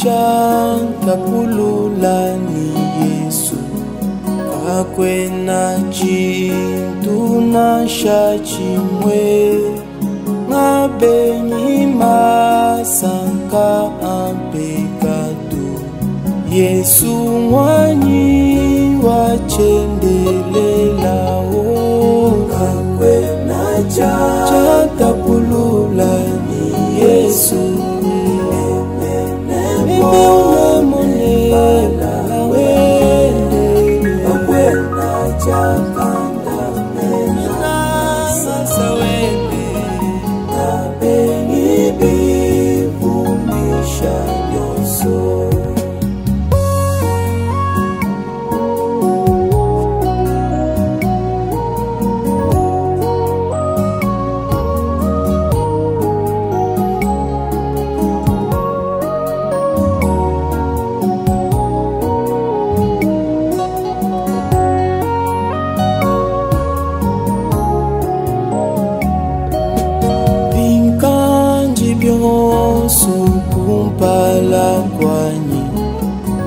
chantapulula ni Yesu kakwena chintu na shachimwe ngabenyi masanka ampekatu Yesu mwanyi wachendelela kakwena chantapulula ni Yesu sukumpala kwanyi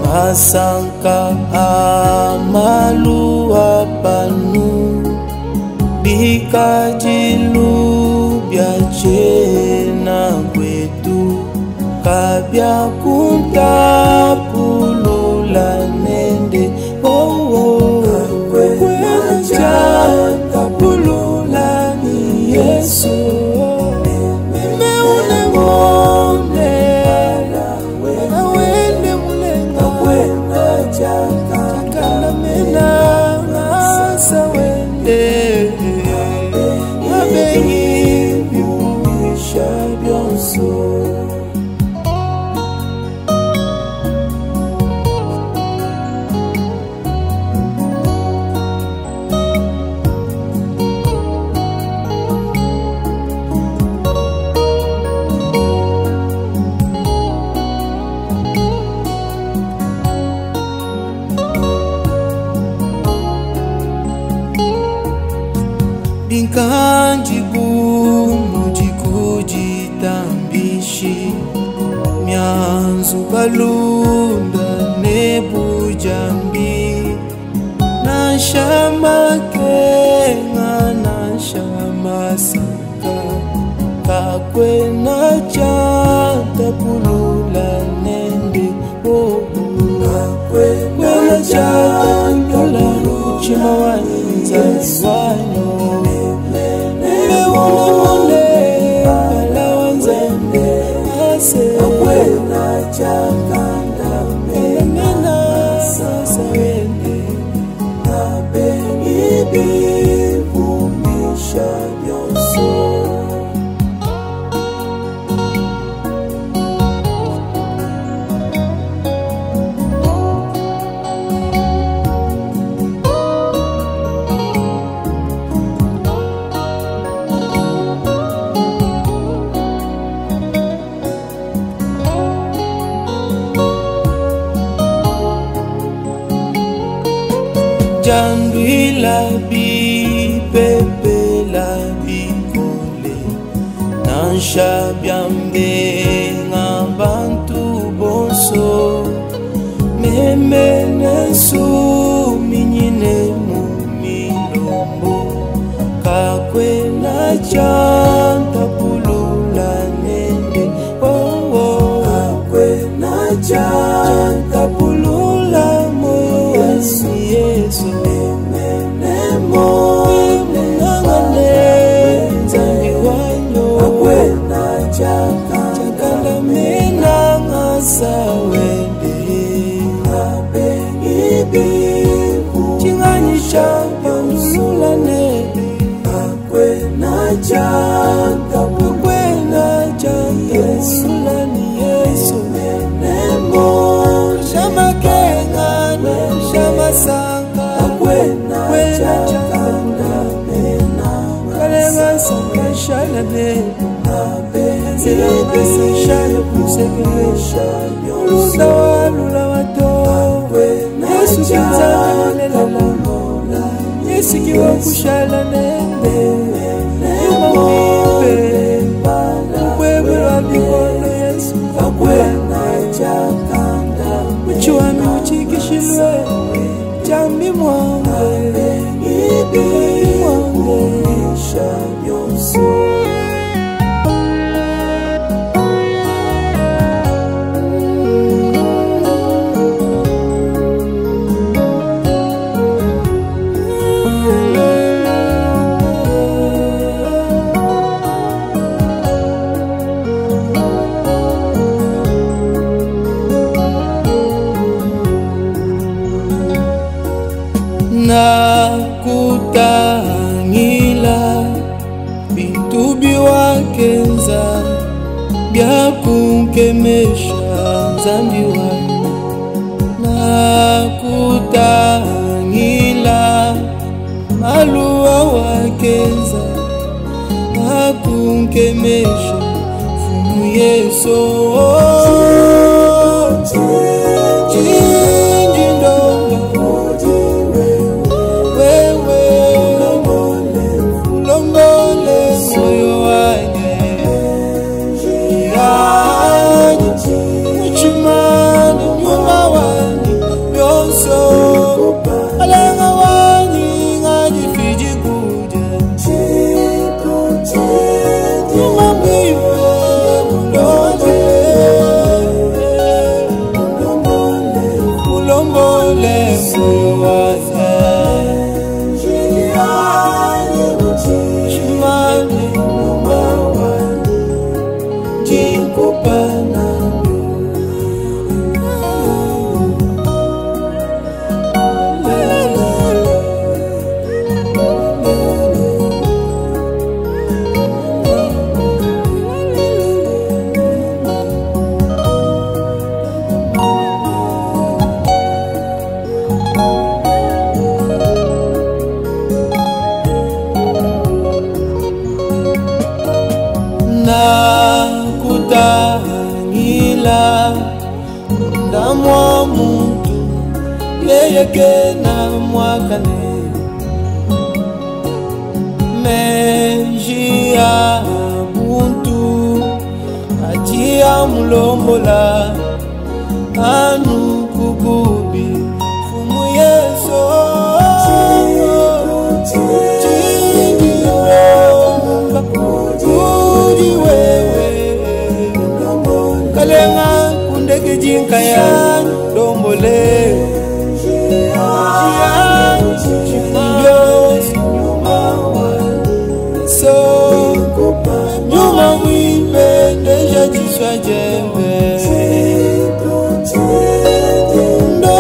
masanka amalu apanu bikajilu byachena kwetu kabya kuntapulula nende kakwena chantapulula ni Yesu Binkanji gumu jikujitambishi Mianzu balunda nebujambi Nashama kenga nashama saka kakwena chantapulula nende kakwena chantapulula chimawanza wanyo Jandui la bi pepe la bi kole Nansha biambe ngabantu bonso Memene su minyine mumilombo Kakwena chantapulula nende Kakwena chantapulula moyo Yesu Sikiwa kushala nende Umawipe Ukwebe wa mikono Yesu Kakwena chaka Nakutangila bintu biwakenza byakunkemesha nzambi wayo. Nakutangila maluwa wakenza akunkemesha fumu Yesu. Nakutangila ndamwa muntu yeyeke na mwakane menjia buntu ajia mulombola anu kukubi fumu Yesu. Kalenga kundeke jinka ya dombole so nyuma wimbe deja jiswa jembe ndo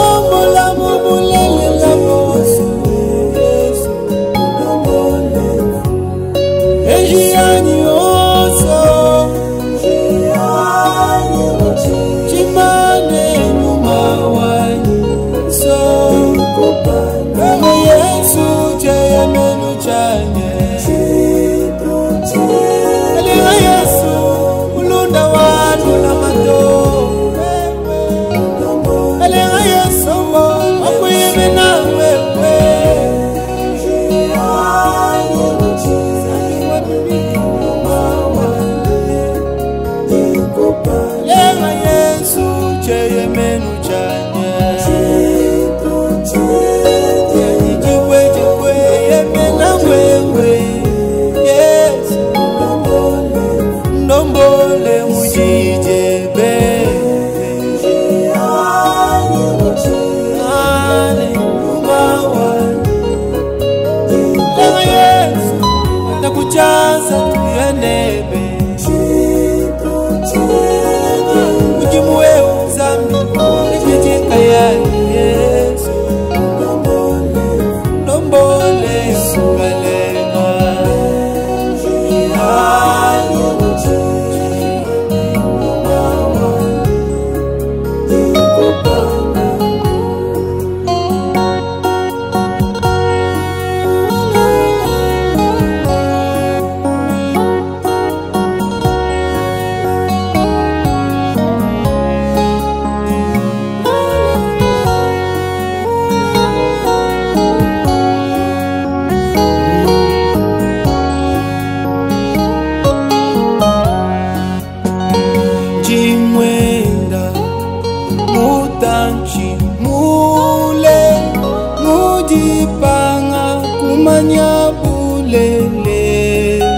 Mudipanga kumanya bulelela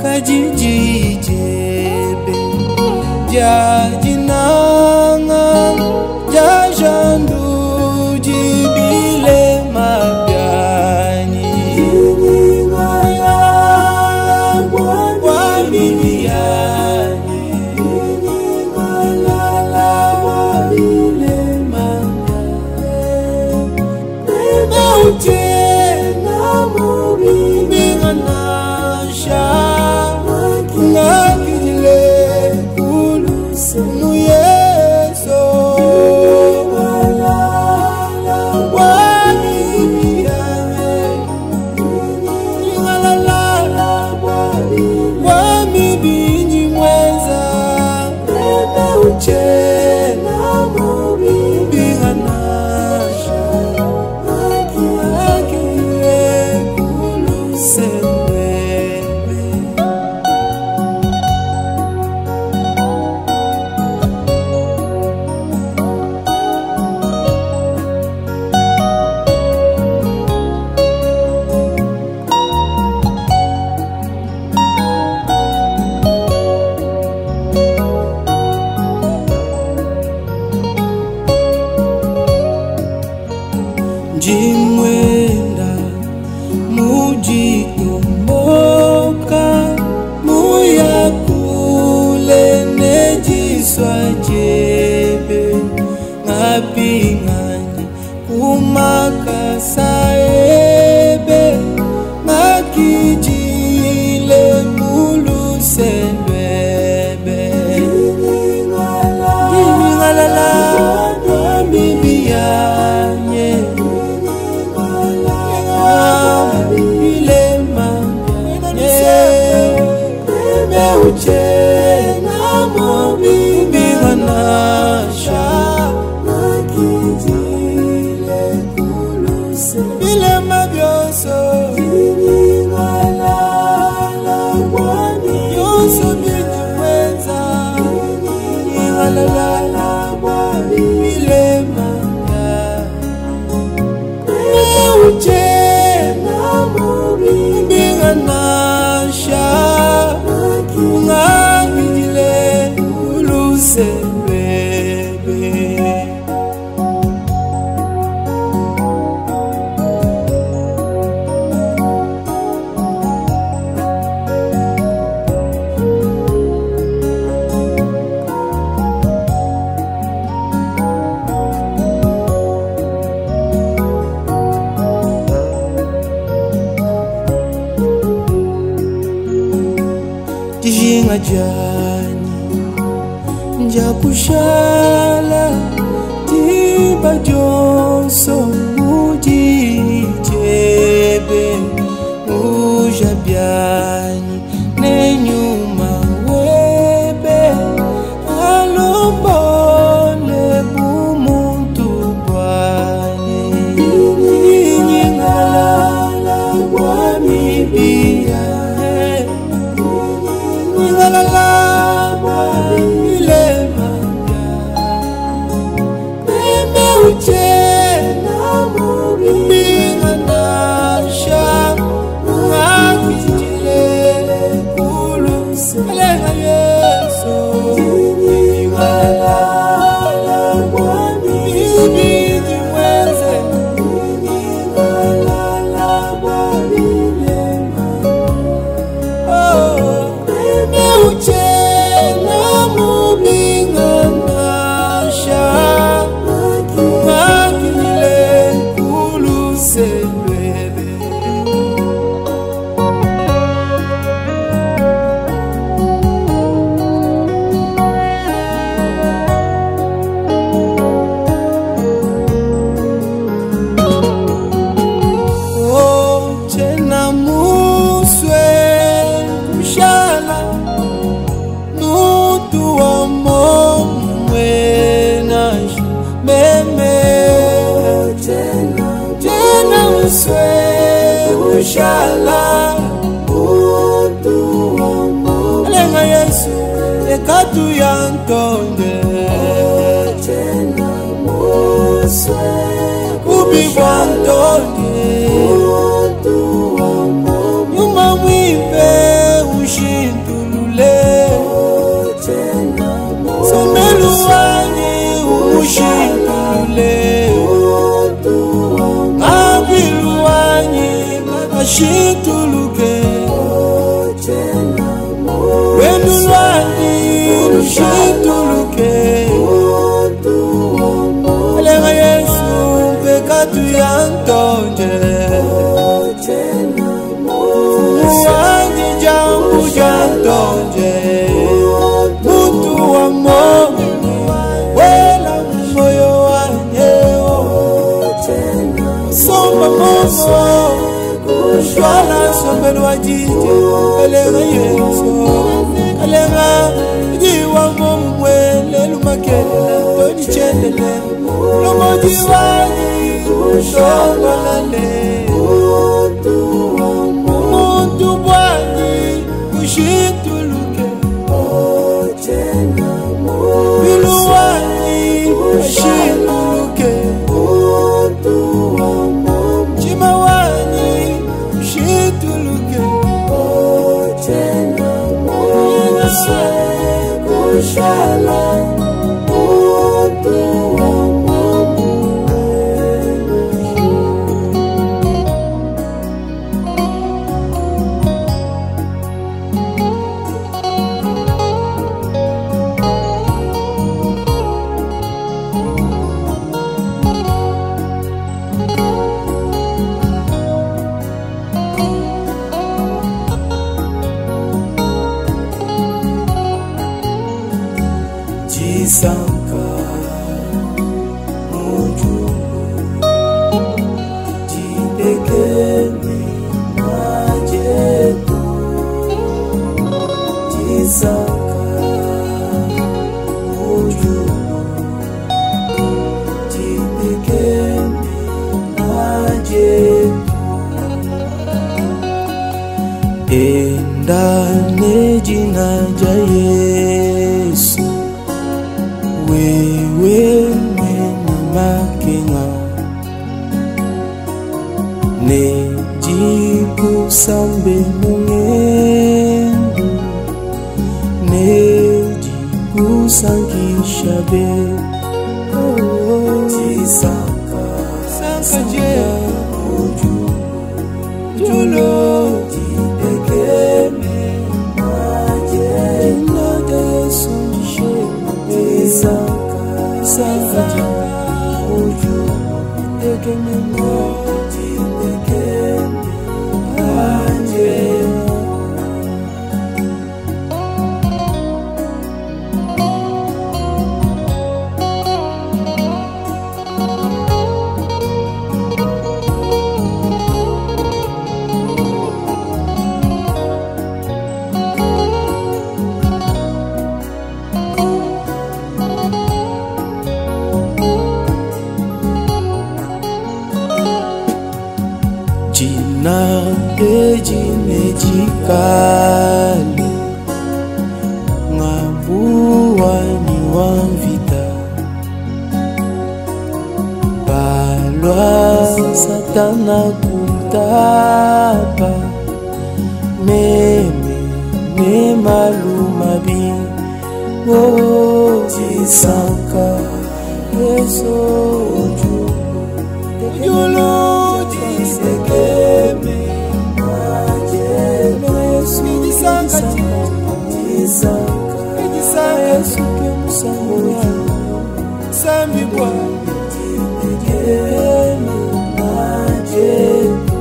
kajijijebe jajinanga jajandu jibile mabyani Inyingala wabiliyani Inyingala wabile mabyani Bebe uchena mubi binganasha Ngakijile kuluse nuyeso Uchena mubi binganasha Akile kuluse bebe Jimwenda mujitomboka muyakule nejiswa jebe ngapingani kumakasaebe ngakijile muluselwebe Inyingala wamibiyanye Uchena mubi binganasha Nakijile kuluse bile mabyoso Inyingala wani yoso binimweza Inyingala wani bile mabya Uchena mubi binganasha Ngakijile kuluse bebe Tijinga jani njakushala tiba jonso mujijebe ujabyani nenyuma webe alombole bumuntu bwane Inyingala wamibia Inyingala wabile mabya Bebe uchena mubi binganasha Ngakijile kuluse Alenga yeso Inyingala wabili mwenze Inyingala wabile Uchena mubi binganasha Ngakijile kuluse bebe Uchena muswe kushala Nutu wa momwenash meme Uchena muswe kushala Nutu wa momwenash Alenga Yesu ekatu yantonde Uchena muswe kubibwantonde ushituluke wendulwani ushituluke elenga Yesu pekatu yantonje muwanyi jambu jantonje mutu wa momu wela moyo wanyeo somba momo shwala sombelu wajije elenga Yesu elenga jiwa momu mwele lumakele toni chendele lomoji wanyi shongalale muntu bwanyi ushituluke bilu wanyi ushituluke chima wanyi ushituluke kushala Jisanka muju jidekeni majetu Jisanka muju jidekeni majetu endane jina ja Yesu wewe mwene makenga nejiku-sambe mungendu nejiku-sankishabe Jisanka je uju julo jidekeme maje nade Yesu Jisanka je uju jidekeme maje Jina ejimejikali ngabuwani wamvita balwa satana kumtapa meme malumabi Jisanka Yesu julo jisekeme majetu Yesu Jisanka Yesu kemusango sambi kwa jisekeme majetu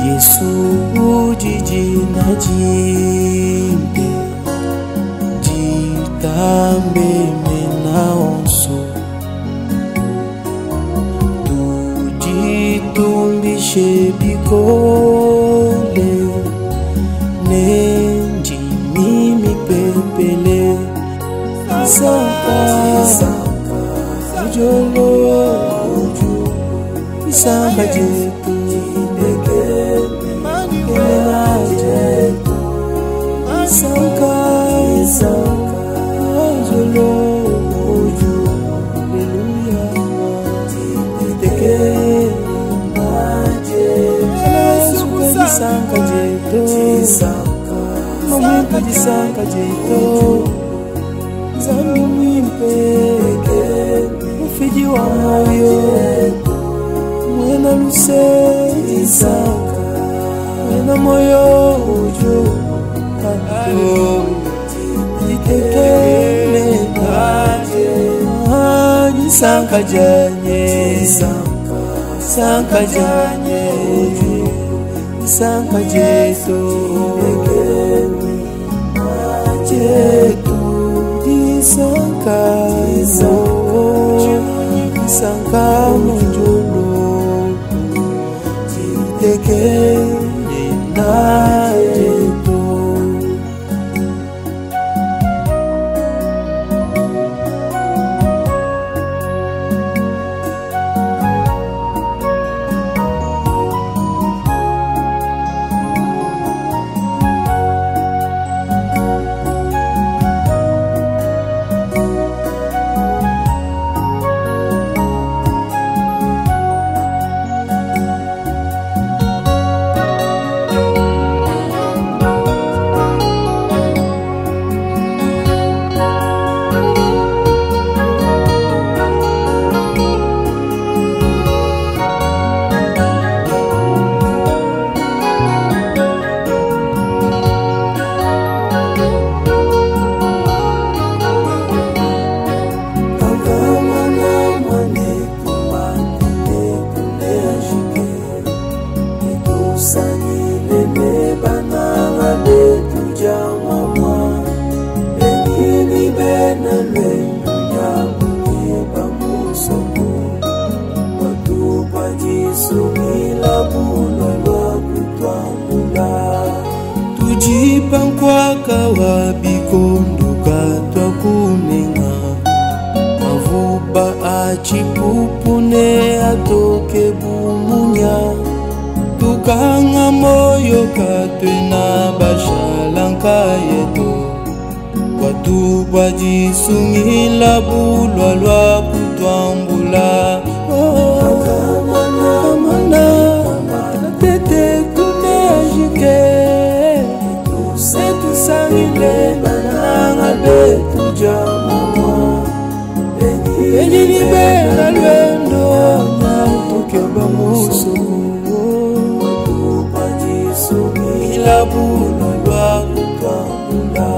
Yesu jijina jimbe jitambe menaonso tujitumbishe bikole nenji mimi pepele Jisanka ujolo uju Jisanka jetu jidekeme majetu Mamwimpe disanga jeito Zambi mwimpe Mufiji wa moyo Mwena luse disanga Mwena moyo ujo Ayo Jitekele Disanga janye Disanga janye Disanga jeto Disanga Disanga mojolo Jitekele na jeto Tujipankwaka wabikonduka twakunenga Mavuba achipupune atoke bumunya Tukanga moyo katwena bashalanka yeto Watubwa jisungila bulwa lwa kutwambula Tete kune ajike Sangile bananga betu jamama Enyi ni bela lwendo na tukeba muso Tupajisu ila bula lwa kutambula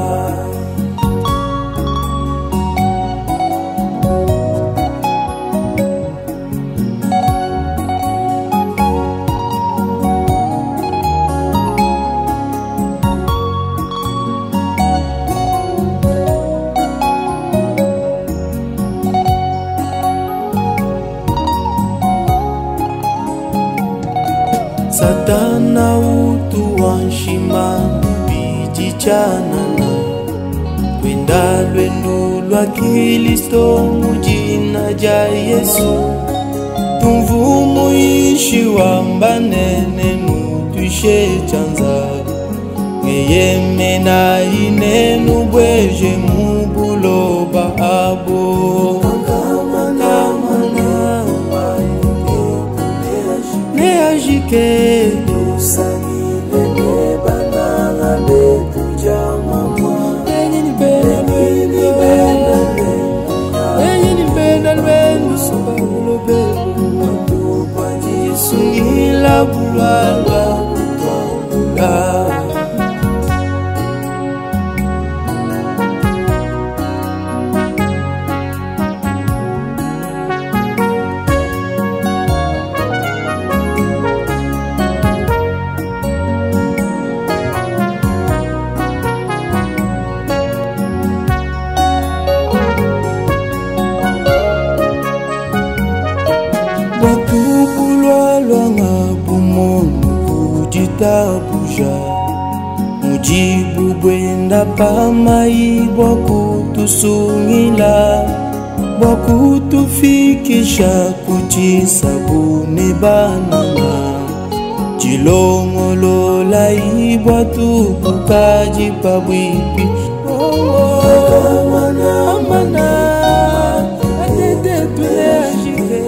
Satana utu wanshima bijichanana Kwenda lwendo lwa Kristo mujina ja Yesu Tumvumu ishi wambanene nutwishe chanza Ngeyeme na inenu bweje mubuloba abo Neajike Tusangile nebananga betu jamama Enyi ni benda lwendo Sababulo betu Watupa jisungila bulwalwa kutwambula Tabuja Mujibu bwenda pamai Bwakutusungila Bwakutufikisha kuchisabune banana Chilongolo lai Bwatukukaji pabwipi Amana Atete tule ashike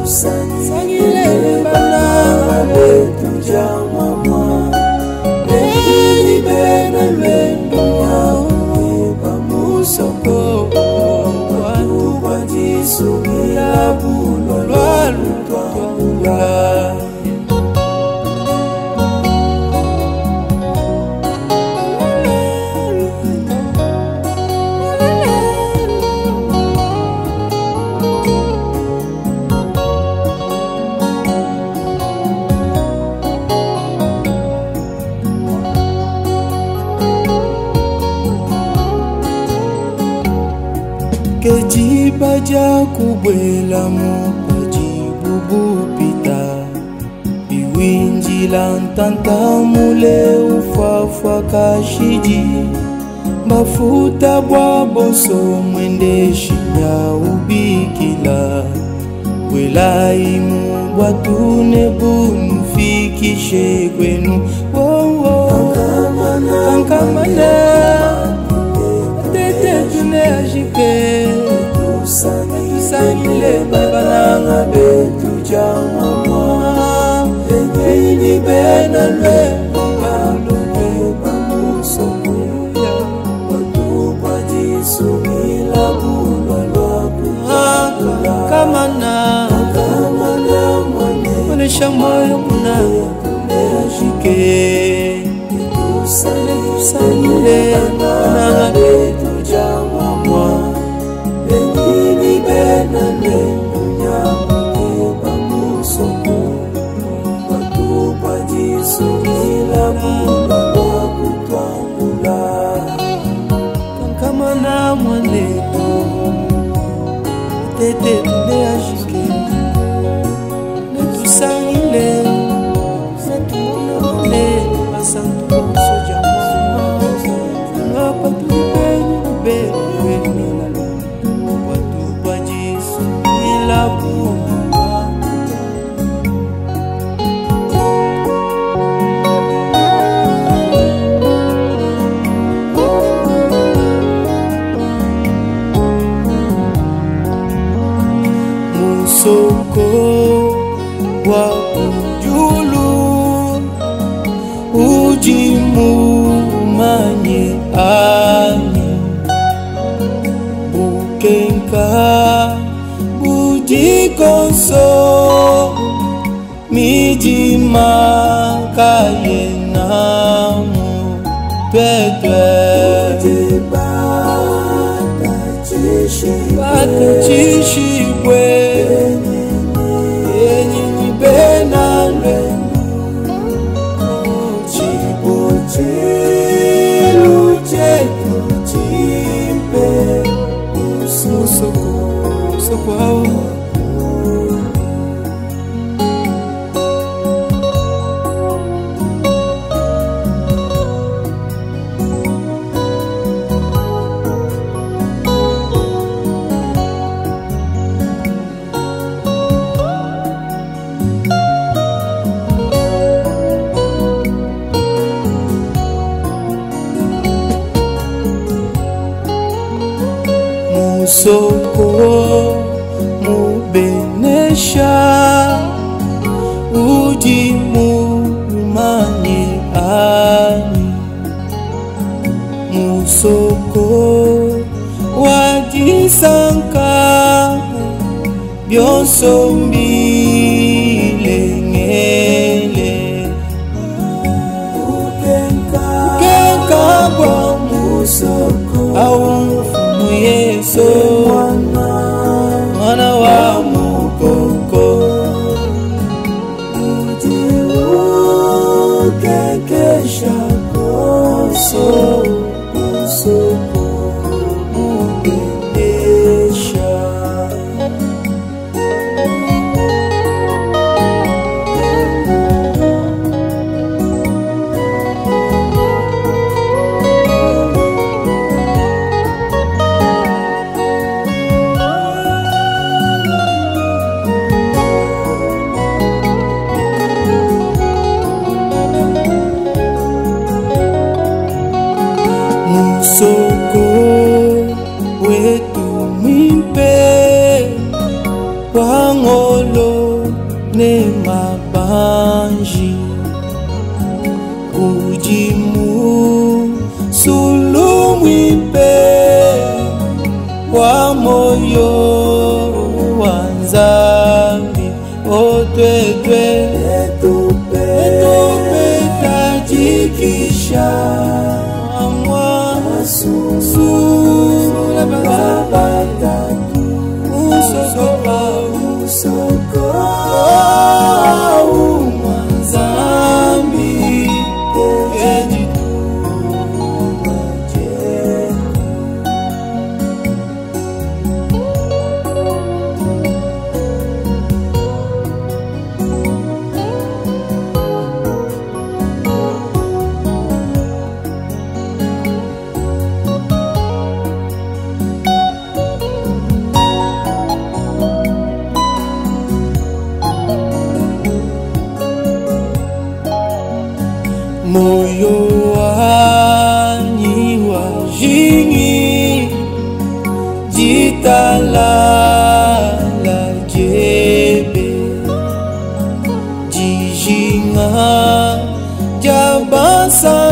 Sangile bana Betu jamama Eni na lwendo nyakwe musoko watu wajisugira bulo lwalu twangula Kejiba ja kubwela mupajibu bupita Iwinji lantanta mule ufafa kashiji Mafuta bwa boso mwende shinya ubikila Wela imu watune bunu fikishe kwenu Kankamana Tete tune ajike Tusangile baba nanga betu jamama Beni bena lwe Mbalo beba musokuya Watu wajisumila bulwa lwakula Kamana Mwanesha moyo kuna Ajike Tusangile nanga betu jamama Beni bena lwendo nyamukeba musoko Watu wajisumila bulwa lwakutwangula Kankamana mwaneto Tete tune ajike Netusangile Netumona mwane Basantu bonso jamama Ngapa tulipenye Bebe Watu wajisumila bulwa Musoko wa ujulu Ujimu manye ani Bukenka Bujikonso Mijima kayenamu Twetwe Bata chishibwe Enyini bena lwendo Chibo chilu chetu chimpe Musoko hao Musoko mubenesha Ujimu manye ani Musoko wajisanka Byonso mbilengele Ukenka bwa musoko Awufumu yeso Mwana wa mukoko Ujiwu kekesha koso Musoko mubenesha Musoko wetu mimpe Wangolo ne mabanji Ujimu moyo wanzambi otwetwe etupetajikisha sura babandatu usoko wanzambi moyo wanyi wa jingi jitalala jebe jijinga jabasa